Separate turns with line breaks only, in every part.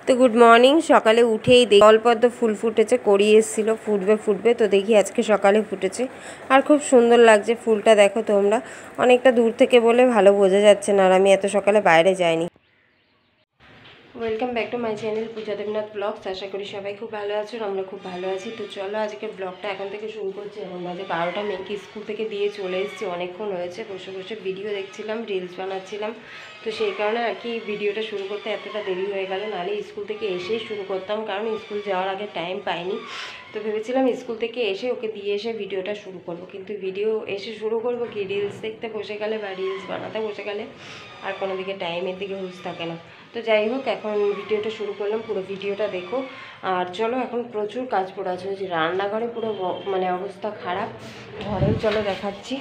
তো good morning. সকালে উঠেই দেখি জলপদ্ম ফুল ফুটেছে, কড়িয়ে এসেছিলো ফুটবে তো দেখি আজকে সকালে ফুটেছে আর খুব সুন্দর লাগছে ফুলটা। দেখো তোমরা, অনেকটা দূর থেকে বলে ভালো বোঝা যাচ্ছে না, আর আমি এত সকালে বাইরে যাইনি। Welcome back to my channel Puja Debnath vlogs. আশা করি সবাই খুব ভালো আছো, আমরা খুব ভালো আছি। তো চলো আজকে ব্লগটা এখন থেকে শুরু করছি। এখন বাজে 12টা, মেয়েকে স্কুল থেকে দিয়ে চলে এসেছি, অনেকক্ষণ হয়েছে। বসে বসে ভিডিও দেখছিলাম, রিলস বানাচ্ছিলাম, তো সেই কারণে আর কি ভিডিওটা শুরু করতে এতটা দেরি হয়ে গেল। নাহলে স্কুল থেকে এসেই শুরু করতাম, কারণ স্কুল যাওয়ার আগে টাইম পাইনি। তো ভেবেছিলাম স্কুল থেকে এসে ওকে দিয়ে এসে ভিডিওটা শুরু করব, কিন্তু ভিডিও এসে শুরু করব কি, রিলস দেখতে বসে গেলে বা রিলস বানাতে বসে গেলে আর কোনো দিকে টাইমের দিকে হুঁশ থাকে না। তো যাই হোক, এখন ভিডিওটা শুরু করলাম, পুরো ভিডিওটা দেখো। আর চলো, এখন প্রচুর কাজ পড়ে আছে, যে রান্নাঘরে পুরো মানে অবস্থা খারাপ। ঘরেও চলো দেখাচ্ছি,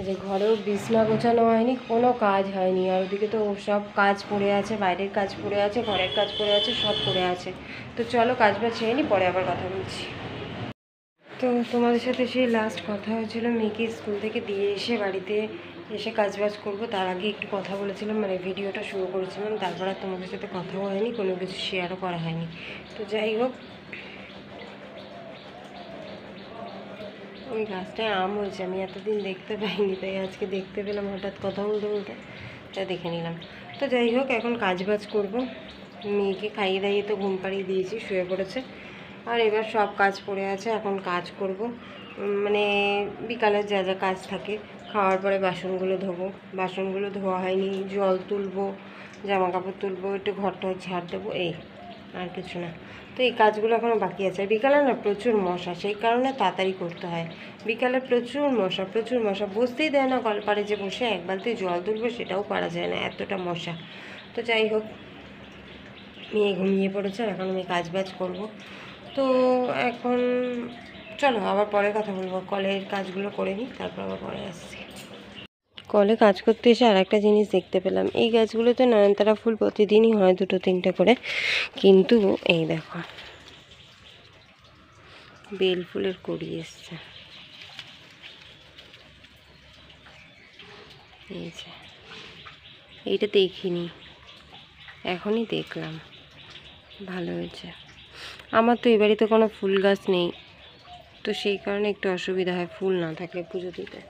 যে ঘরেও বিছনা গোছানো হয়নি, কোনো কাজ হয়নি। আর ওদিকে তো সব কাজ পড়ে আছে, বাইরের কাজ পড়ে আছে, ঘরের কাজ পড়ে আছে, সব পড়ে আছে। তো চলো কাজ বাজ ছেড়ে নি, পরে আবার কথা বলছি। তো তোমাদের সাথে সেই লাস্ট কথা হয়েছিল মেয়েকে স্কুল থেকে দিয়ে এসে বাড়িতে এসে কাজবাজ করবো, তার আগে একটু কথা বলেছিলাম, মানে ভিডিওটা শুরু করেছিলাম। তারপর আর তোমাদের সাথে কথাও হয়নি, কোনো কিছু শেয়ারও করা হয়নি। তো যাই হোক, ওই গাছটায় আম হয়েছে, আমি এতদিন দেখতে পাইনি, তাই আজকে দেখতে পেলাম হঠাৎ কথা বলতে বলতে, তা দেখে নিলাম। তো যাই হোক, এখন কাজবাজ করবো। মেয়েকে খাইয়ে দাইয়ে তো ঘুম পাড়িয়ে দিয়েছি, শুয়ে পড়েছে। আর এবার সব কাজ পড়ে আছে, এখন কাজ করব। মানে বিকালের যা যা কাজ থাকে, খাওয়ার পরে বাসনগুলো ধোবো, বাসনগুলো ধোয়া হয়নি, জল তুলবো, জামা কাপড় তুলবো, একটু ঘরটা ঝাড় দেবো, এই আর কিছু না। তো এই কাজগুলো এখনও বাকি আছে। বিকালে না প্রচুর মশা, সেই কারণে তাড়াতাড়ি করতে হয়। বিকালে প্রচুর মশা, বসতেই দেয় না কলপারে, যে বসে এক বালতি জল তুলবো সেটাও পারা যায় না, এতটা মশা। তো যাই হোক, মেয়ে ঘুমিয়ে পড়েছে, আর এখন আমি কাজ বাজ করবো। তো এখন চলো আবার পরে কথা বলবো, কলের কাজগুলো করে নিই, তারপর আবার পরে আসছি। কলে কাজ করতে এসে আর একটা জিনিস দেখতে পেলাম, এই গাছগুলোতে নয়নতারা ফুল প্রতিদিনই হয় 2-3টে করে, কিন্তু এই দেখো বেল ফুলের কড়ি এসছে, এই যে এইটা দেখিনি, এখনই দেখলাম, ভালো হয়েছে। আমার তো এই বাড়িতে কোনো ফুল গাছ নেই, তো সেই কারণে একটু অসুবিধা হয় ফুল না থাকলে পুজো দিতে।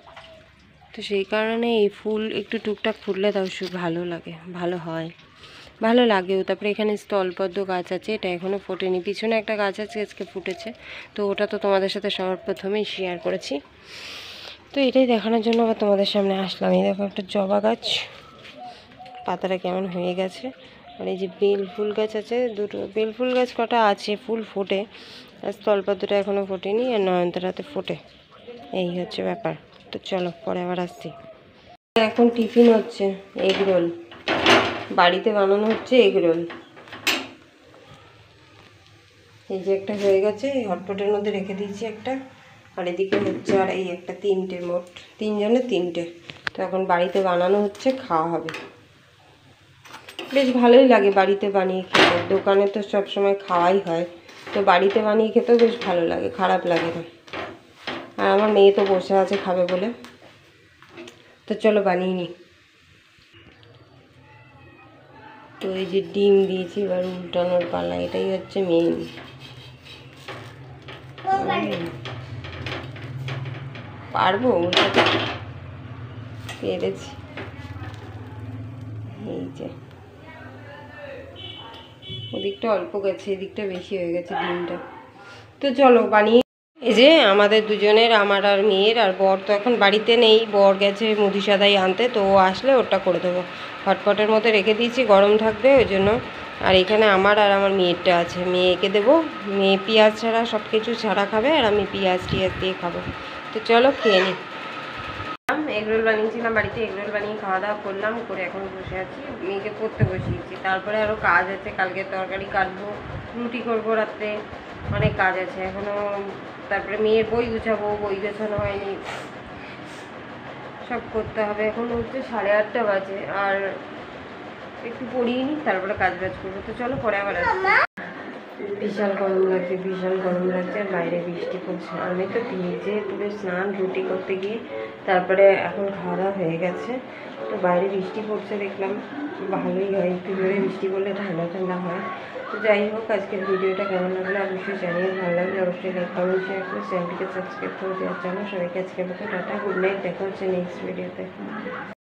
তো সেই কারণে এই ফুল একটু টুকটাক ফুটলে তাও ভালো লাগে, ভালো হয়, ভালো লাগেও। তারপরে এখানে স্থলপদ্ম গাছ আছে, এটা এখনও ফোটেনি। পিছনে একটা গাছ আছে, আজকে ফুটেছে, তো ওটা তো তোমাদের সাথে সবার প্রথমেই শেয়ার করেছি। তো এটাই দেখানোর জন্য আবার তোমাদের সামনে আসলাম। এই দেখো একটা জবা গাছ, পাতাটা কেমন হয়ে গেছে। আর এই যে বেল ফুল গাছ আছে, দুটো বেল ফুল গাছ কটা আছে, ফুল ফোটে, আর স্থলপদ্মটা এখনও ফোটেনি, আর নয়নতারাতে ফোটে, এই হচ্ছে ব্যাপার। তো চলো পরে আবার আসছি। এখন টিফিন হচ্ছে এগ রোল, বাড়িতে বানানো হচ্ছে এগ রোল। এই যে একটা হয়ে গেছে, হটপটের মধ্যে রেখে দিয়েছি একটা, আর এদিকে হচ্ছে আর এই একটা, 3টে, মোট 3জনের 3টে। তো এখন বাড়িতে বানানো হচ্ছে, খাওয়া হবে। বেশ ভালোই লাগে বাড়িতে বানিয়ে খেতে, দোকানে তো সব সময় খাওয়াই হয়, তো বাড়িতে বানিয়ে খেতেও বেশ ভালো লাগে, খারাপ লাগে না। আর আমার মেয়ে তো বসে আছে খাবে বলে, তো চলো বানিয়ে নিই। তো এই যে ডিম দিয়েছি, এবার উল্টানোর পালা, এটাই হচ্ছে মেইন। পারবো উল্টাতে, পেরেছি। এই যে ওদিকটা অল্প গেছে, এদিকটা বেশি হয়ে গেছে ডিমটা। তো চলো বানিয়ে। এই যে আমাদের দুজনের, আমার আর মেয়ের, আর বর তো এখন বাড়িতে নেই, বর গেছে মুদি সাদাই আনতে, তো ও আসলে ওটা করে দেবো। হটপটের মধ্যে রেখে দিয়েছি, গরম থাকবে ওই জন্য। আর এখানে আমার আর আমার মেয়েরটা আছে, মেয়েকে দেবো, মেয়ে পেঁয়াজ ছাড়া সব কিছু ছাড়া খাবে, আর আমি পেঁয়াজ টিয়াজ দিয়ে খাবো। তো চলো খেয়ে নিই। এগরোল বানিয়েছিলাম বাড়িতে, এগরোল বানিয়ে খাওয়া দাওয়া করলাম, করে এখন বসে আছি, মেয়েকে পড়তে বসিয়েছি। তারপরে আরও কাজ আছে, কালকে তরকারি কাটবো, রুটি করবো রাত্রে, অনেক কাজ আছে এখনও। তারপরে মেয়ের বই গুছাবো, বই গোছানো হয়নি, সব করতে হবে। এখন হচ্ছে 8:30 বাজে, আর একটু পড়িয়ে নিই, তারপরে কাজ বাজ করবো। তো চলো পরে আবার আসবো। বিশাল গরম লাগছে, বিশাল গরম লাগছে, আর বাইরে বৃষ্টি পড়ছে। আমি তো ভিজে পুরো স্নান রুটি করতে গিয়ে, তারপরে এখন খাওয়া দাওয়া হয়ে গেছে। তো বাইরে বৃষ্টি পড়ছে, দেখলাম ভালোই হয়, একটু জোরে বৃষ্টি পড়লে ঠান্ডা ঠান্ডা হয়। তো যাই হোক, আজকের ভিডিওটা কেমন লাগলো অবশ্যই জানিয়ে, ভালো লাগলে অবশ্যই লাইক কমেন্ট শেয়ার করে চ্যানেলটিকে সাবস্ক্রাইব করে দেওয়ার জন্য সবাইকে আজকের মতো টাটা, গুড নাইট, দেখা হচ্ছে নেক্সট ভিডিওতে।